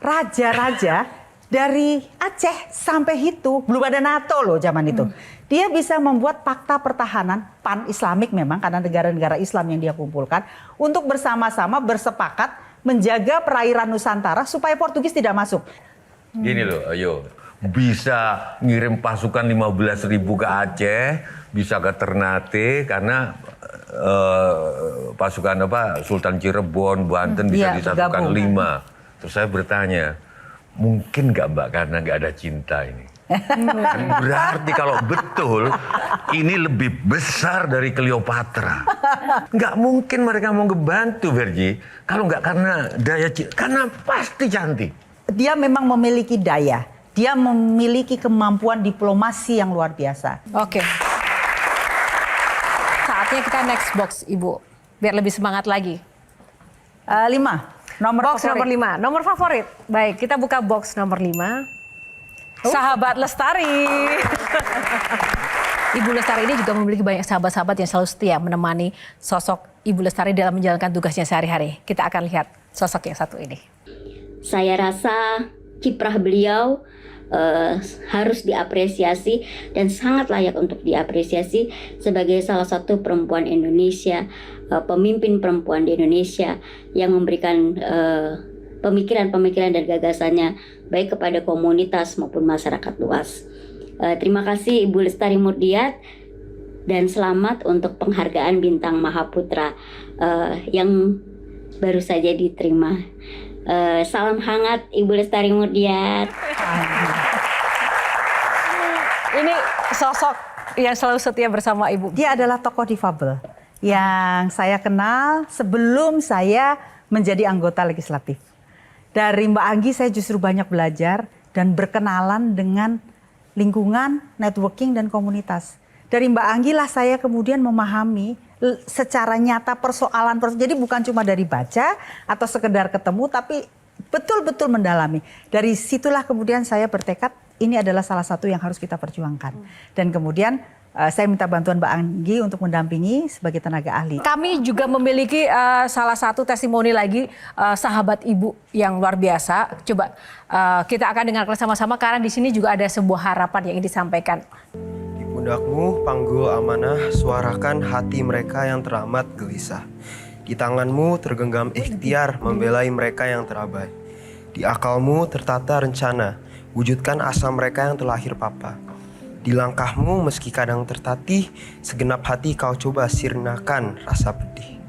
raja-raja dari Aceh sampai Hitu, belum ada NATO loh zaman itu. Dia bisa membuat fakta pertahanan pan-islamik memang karena negara-negara Islam yang dia kumpulkan untuk bersama-sama bersepakat menjaga perairan Nusantara supaya Portugis tidak masuk. Gini loh, ayo. Bisa ngirim pasukan 15.000 ke Aceh, bisa ke Ternate karena pasukan Sultan Cirebon, Banten bisa disatukan 5. Terus saya bertanya, mungkin nggak Mbak karena nggak ada cinta ini? Berarti kalau betul ini lebih besar dari Cleopatra. Nggak mungkin mereka mau ngebantu Verji kalau nggak karena daya cinta, karena pasti cantik. Dia memang memiliki daya, dia memiliki kemampuan diplomasi yang luar biasa. Oke. Saatnya kita next box Ibu, biar lebih semangat lagi. 5. Nomor Box favorit. nomor 5, nomor favorit. Baik, kita buka box nomor 5. Sahabat Lestari. Ibu Lestari ini juga memiliki banyak sahabat-sahabat yang selalu setia menemani sosok Ibu Lestari dalam menjalankan tugasnya sehari-hari. Kita akan lihat sosok yang satu ini. Saya rasa kiprah beliau harus diapresiasi dan sangat layak untuk diapresiasi sebagai salah satu perempuan Indonesia, pemimpin perempuan di Indonesia yang memberikan pemikiran-pemikiran dan gagasannya baik kepada komunitas maupun masyarakat luas. Terima kasih Ibu Lestari Murdiat dan selamat untuk penghargaan Bintang Mahaputra yang baru saja diterima. Salam hangat Ibu Lestari Murdiat. Ini sosok yang selalu setia bersama Ibu. Dia adalah tokoh difabel yang saya kenal sebelum saya menjadi anggota legislatif. Dari Mbak Anggi saya justru banyak belajar dan berkenalan dengan lingkungan, networking, dan komunitas. Dari Mbak Anggi lah saya kemudian memahami secara nyata persoalan. Jadi bukan cuma dari baca atau sekedar ketemu, tapi betul-betul mendalami. Dari situlah kemudian saya bertekad ini adalah salah satu yang harus kita perjuangkan. Dan kemudian saya minta bantuan Mbak Anggi untuk mendampingi sebagai tenaga ahli. Kami juga memiliki salah satu testimoni lagi sahabat Ibu yang luar biasa. Coba kita akan dengarkan sama-sama karena di sini juga ada sebuah harapan yang ingin disampaikan. Di pundakmu panggul amanah, suarakan hati mereka yang teramat gelisah. Di tanganmu tergenggam ikhtiar membelai mereka yang terabai. Di akalmu tertata rencana, wujudkan asa mereka yang terlahir papa. Di langkahmu meski kadang tertatih, segenap hati kau coba sirnakan rasa pedih.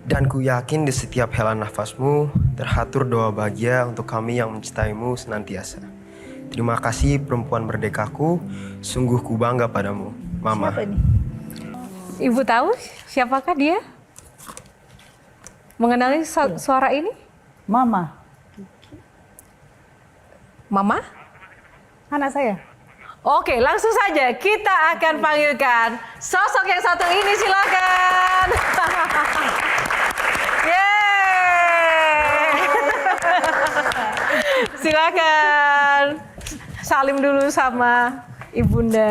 Dan ku yakin di setiap hela nafasmu, terhatur doa bahagia untuk kami yang mencintaimu senantiasa. Terima kasih perempuan merdekaku, sungguh ku bangga padamu, Mama. Siapa ini? Ibu tahu siapakah dia? Mengenali suara ini? Mama. Mama? Anak saya. Oke, langsung saja kita akan panggilkan sosok yang satu ini, silakan. Yeay. Silakan. Salim dulu sama Ibunda.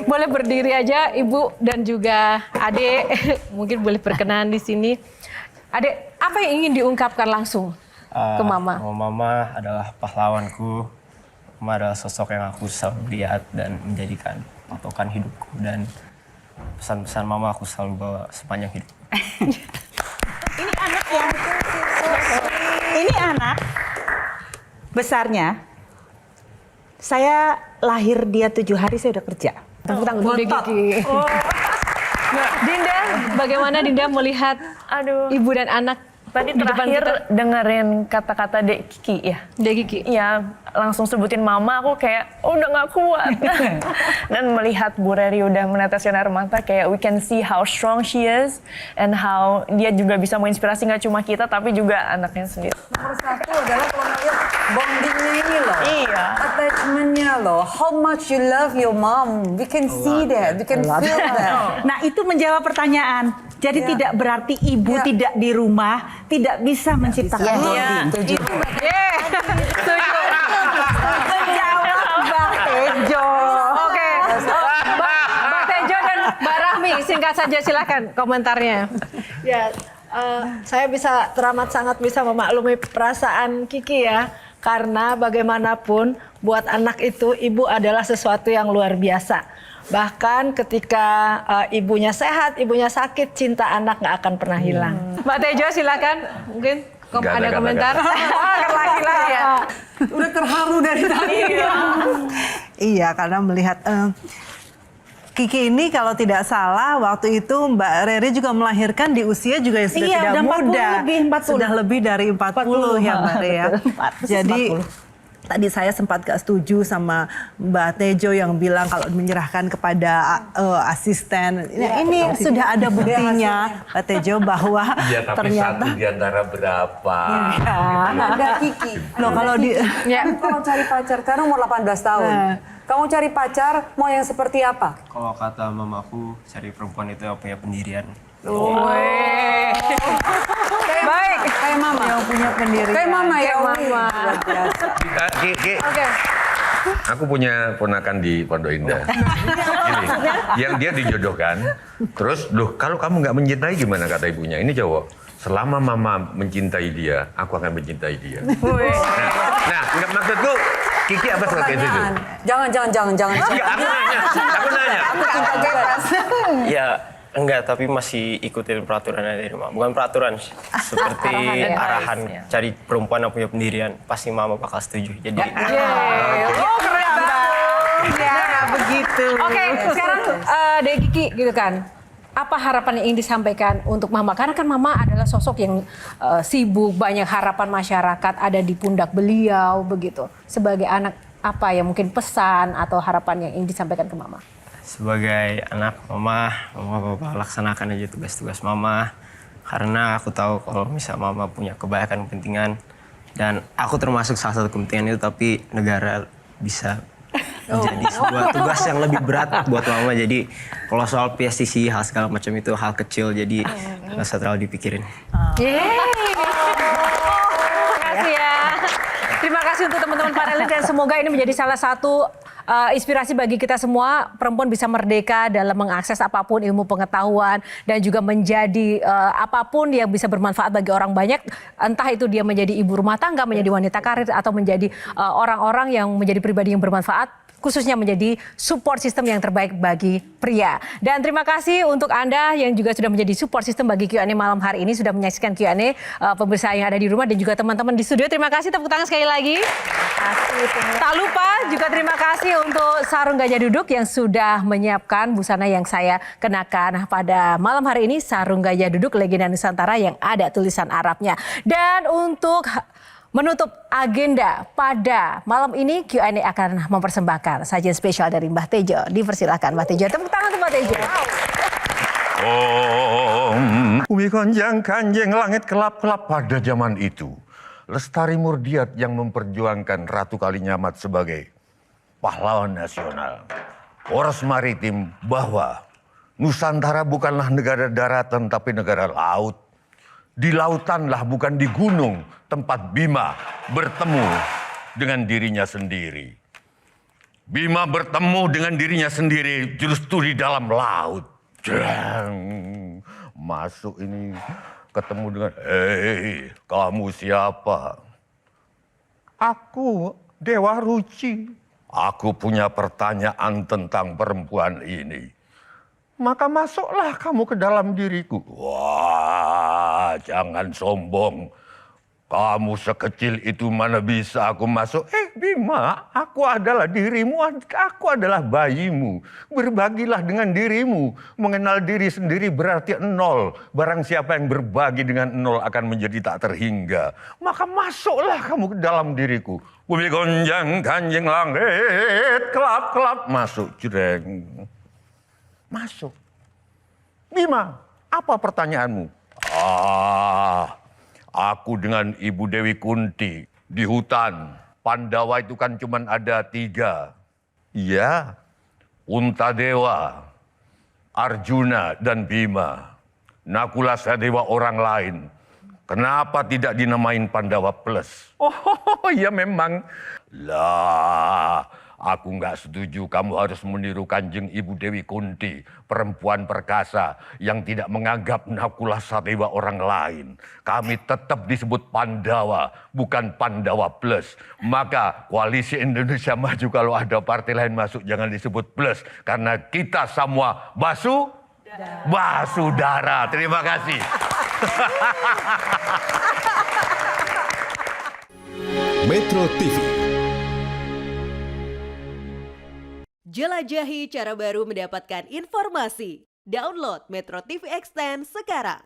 Boleh berdiri aja Ibu dan juga Adik. Mungkin boleh berkenan di sini. Adik, apa yang ingin diungkapkan langsung ke Mama? Mama adalah pahlawanku. Mama adalah sosok yang aku selalu lihat dan menjadikan patokan hidupku. Dan pesan-pesan Mama aku selalu bawa sepanjang hidup. Ini anak yang ini anak besarnya. Saya lahir dia 7 hari saya udah kerja. Tanggung Gigi. Nah, Dinda, bagaimana Dinda melihat ibu dan anak Tadi terakhir dengerin kata-kata Dek Kiki ya? Dek Kiki? Iya, langsung sebutin Mama, aku kayak udah gak kuat. Dan melihat Bu Reri udah meneteskan air mata, kayak we can see how strong she is and how dia juga bisa menginspirasi gak cuma kita, tapi juga anaknya sendiri. Nomor satu adalah kalau ngeliat bondingnya ini loh. Iya. Attachmentnya loh. How much you love your mom. We can see that. We can feel that. Nah itu menjawab pertanyaan. Jadi tidak berarti ibu tidak di rumah, tidak bisa menciptakan bonding. Setuju. Setuju. Menjawab Mbak Tejo. Oke. Mbak Tejo dan Mbak Rahmi, singkat saja silakan komentarnya. Ya, saya teramat sangat bisa memaklumi perasaan Kiki ya. Karena bagaimanapun buat anak itu ibu adalah sesuatu yang luar biasa. Bahkan ketika ibunya sehat, ibunya sakit, cinta anak nggak akan pernah hilang. Mbak Tejo silakan, mungkin ada komentar. Laki-laki ya. Udah terharu dari tadi. Iya, karena melihat Kiki ini kalau tidak salah waktu itu Mbak Reri juga melahirkan di usia juga yang sudah tidak muda. Sudah lebih dari 40 ya Mbak Reri ya. Jadi tadi saya sempat gak setuju sama Mbak Tejo yang bilang kalau menyerahkan kepada asisten. Ini sudah ada buktinya Mbak Tejo bahwa ya, tapi ternyata satu di antara berapa? Ada Kiki. Loh kalau di Kalau cari pacar karena umur 18 tahun. Kamu cari pacar mau yang seperti apa? Kalau kata mamaku, cari perempuan itu yang punya pendirian. Baik, kayak Mama. yang punya pendirian. Kayak Mama ya. Oke. Aku punya ponakan di Pondok Indah. Ini, yang dia dijodohkan. Terus, loh kalau kamu nggak mencintai gimana kata ibunya? Ini cowok. Selama Mama mencintai dia, aku akan mencintai dia. Nah, nggak maksudku. Kiki apa sebagai itu? Jangan. Enggak, aku nanya. Aku cinta bebas. Ya, enggak, tapi masih ikutin peraturan dari rumah. Bukan peraturan, seperti arahan cari perempuan yang punya pendirian. Pasti Mama bakal setuju. Jadi, Oh keren banget. Ya begitu. Oke, sekarang Dek Kiki gitu kan. Apa harapan yang ingin disampaikan untuk Mama? Karena kan Mama adalah sosok yang sibuk, banyak harapan masyarakat ada di pundak beliau begitu. Sebagai anak apa ya mungkin pesan atau harapan yang ingin disampaikan ke Mama? sebagai anak Mama Papa laksanakan aja tugas-tugas Mama. Karena aku tahu kalau misalnya Mama punya kebaikan, kepentingan. Dan aku termasuk salah satu kepentingan itu, tapi negara bisa menjadi sebuah tugas yang lebih berat buat Mama. Jadi kalau soal PSTC, hal segala macam itu hal kecil, jadi nggak usah terlalu dipikirin. Terima kasih ya. Terima kasih untuk teman-teman panelis dan semoga ini menjadi salah satu inspirasi bagi kita semua. Perempuan bisa merdeka dalam mengakses apapun ilmu pengetahuan dan juga menjadi apapun yang bisa bermanfaat bagi orang banyak. Entah itu dia menjadi ibu rumah tangga, menjadi wanita karir atau menjadi orang-orang yang menjadi pribadi yang bermanfaat. khususnya menjadi support system yang terbaik bagi pria. Dan terima kasih untuk Anda yang juga sudah menjadi support system bagi Q&A malam hari ini, sudah menyaksikan Q&A pemirsa yang ada di rumah dan juga teman-teman di studio. Terima kasih, tepuk tangan sekali lagi. Tak lupa juga terima kasih untuk Sarung Gajah Duduk yang sudah menyiapkan busana yang saya kenakan pada malam hari ini, Sarung Gajah Duduk Legenda Nusantara yang ada tulisan Arabnya. Dan untuk menutup agenda pada malam ini, Q&A akan mempersembahkan sajian spesial dari Mbah Tejo. Dipersilakan Mbah Tejo. Tepuk tangan untuk Mbah Tejo. Bumi gonjang kanjeng langit kelap-kelap pada zaman itu. Lestari Murdiat yang memperjuangkan Ratu Kalinyamat sebagai pahlawan nasional. Poros maritim bahwa Nusantara bukanlah negara daratan tapi negara laut. Di lautanlah bukan di gunung tempat Bima bertemu dengan dirinya sendiri. Bima bertemu dengan dirinya sendiri justru di dalam laut. Jreng. Masuk ini ketemu dengan, hei kamu siapa? Aku Dewa Ruci. Aku punya pertanyaan tentang perempuan ini. Maka masuklah kamu ke dalam diriku. Wah, jangan sombong. Kamu sekecil itu mana bisa aku masuk? Bima, aku adalah dirimu, aku adalah bayimu. Berbagilah dengan dirimu. Mengenal diri sendiri berarti nol. Barang siapa yang berbagi dengan nol akan menjadi tak terhingga. Maka masuklah kamu ke dalam diriku. Bumi gonjang kanjeng langit, kelap-kelap. Masuk, jreng. Masuk. Bima, apa pertanyaanmu? Aku dengan Ibu Dewi Kunti di hutan. Pandawa itu kan cuma ada 3. Iya, Untadewa, Arjuna, dan Bima. Nakula Sadewa orang lain. Kenapa tidak dinamain Pandawa Plus? Oh, ya memang. Lah, aku nggak setuju kamu harus meniru Kanjeng Ibu Dewi Kunti, perempuan perkasa yang tidak menganggap Nakula Sadewa orang lain. Kami tetap disebut Pandawa, bukan Pandawa Plus. Maka Koalisi Indonesia Maju kalau ada partai lain masuk jangan disebut Plus. Karena kita semua basudara. Terima kasih. Metro TV. Jelajahi cara baru mendapatkan informasi. Download Metro TV Extend sekarang.